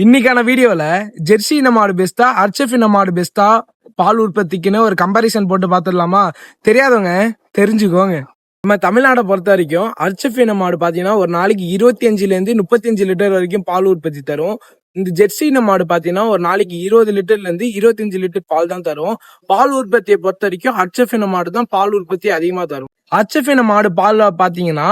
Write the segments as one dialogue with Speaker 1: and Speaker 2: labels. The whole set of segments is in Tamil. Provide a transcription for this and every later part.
Speaker 1: இன்னைக்கான வீடியோல ஜெர்சி இன மாடு பெஸ்டா ஹெச்எஃப் இன மாடு பெஸ்டா பால் உற்பத்திக்குன்னு ஒரு கம்பாரிசன் போட்டு பாத்துடலாமா? தெரியாதவங்க தெரிஞ்சுக்கோங்க. நம்ம தமிழ்நாடை பொறுத்த வரைக்கும் ஹெச்எஃப் இன மாடு பாத்தீங்கன்னா ஒரு நாளைக்கு 25ல இருந்து 35 லிட்டர் வரைக்கும் பால் உற்பத்தி தரும். இந்த ஜெர்சி இன மாடு பாத்தீங்கன்னா ஒரு நாளைக்கு 20 லிட்டர்ல இருந்து 25 லிட்டர் பால் தான் தரும். பால் உற்பத்தியை பொறுத்த வரைக்கும் ஹெச்எஃப் இன மாடு தான் பால் உற்பத்தி அதிகமா தரும். ஹெச்எஃப் இன மாடு பால் பாத்தீங்கன்னா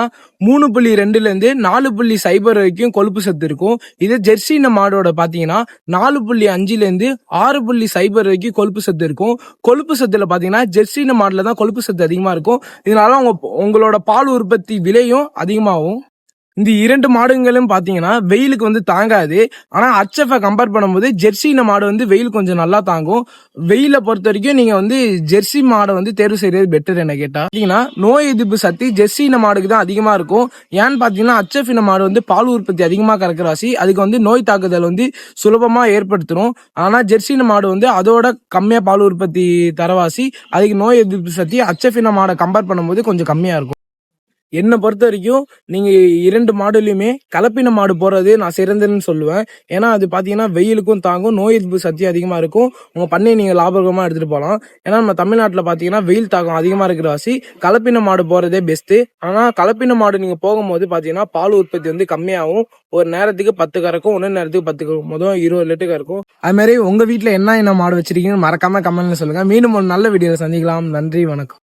Speaker 1: 3.2ல இருந்து 4.0 வரைக்கும் கொழுப்பு சத்து இருக்கும். இதே ஜெர்சி இன மாடோட பாத்தீங்கன்னா 4.5ல இருந்து 6.0 வரைக்கும் கொழுப்பு சத்து இருக்கும். கொழுப்பு சத்துல பாத்தீங்கன்னா ஜெர்சி இன மாடுல தான் கொழுப்பு சத்து அதிகமா இருக்கும். இதனால உங்களோட பால் உற்பத்தி விலையும் அதிகமாகும். இந்த இரண்டு மாடுகளும் பாத்தீங்கன்னா வெயிலுக்கு தாங்காது. ஆனா ஹெச்எஃப் கம்பேர் பண்ணும்போது ஜெர்சி இன மாடு வெயில் கொஞ்சம் நல்லா தாங்கும். வெயில பொறுத்த வரைக்கும் நீங்க ஜெர்சி மாடை தேர்வு செய்யறது பெட்டர். என்ன கேட்டா நோய் எதிர்ப்பு சக்தி ஜெர்சி இன மாடுக்கு தான் அதிகமா இருக்கும். ஏன்னு பாத்தீங்கன்னா ஹெச்எஃப் இன மாடு பால் உற்பத்தி அதிகமா கறக்கிற ராசி, அதுக்கு நோய் தாக்குதல் சுலபமா ஏற்படுத்தும். ஆனா ஜெர்சி இன மாடு அதோட கம்மியா பால் உற்பத்தி தரவாசி, அதுக்கு நோய் எதிர்ப்பு சக்தி ஹெச்எஃப் இன மாடை கம்பேர் பண்ணும்போது கொஞ்சம் கம்மியா இருக்கும். என்னை பொறுத்த வரைக்கும் நீங்க இரண்டு மாடுலையுமே கலப்பின மாடு போறது நான் சிறந்ததுன்னு சொல்லுவேன். ஏன்னா அது பாத்தீங்கன்னா வெயிலுக்கும் தாங்கும், நோய் எதிர்ப்பு சக்தி அதிகமா இருக்கும். உங்க பண்ணையை நீங்க லாபகரமா எடுத்துட்டு போகலாம். ஏன்னா நம்ம தமிழ்நாட்டுல பாத்தீங்கன்னா வெயில் தாக்கம் அதிகமா இருக்கிற வாசி கலப்பின மாடு போறதே பெஸ்ட். ஆனா கலப்பின மாடு நீங்க போகும்போது பாத்தீங்கன்னா பால் உற்பத்தி கம்மியாகும். ஒரு நேரத்துக்கு 10 கறக்கும், ஒன்னு நேரத்துக்கு 10 கறக்கும், மொத்தம் 20 லிட்டர் கறக்கும். அது மாதிரி உங்க வீட்டுல என்ன மாடு வச்சிருக்கீங்கன்னு மறக்காம கமெண்ட்ல சொல்லுங்க. மீண்டும் ஒரு நல்ல வீடியோல சந்திக்கலாம். நன்றி, வணக்கம்.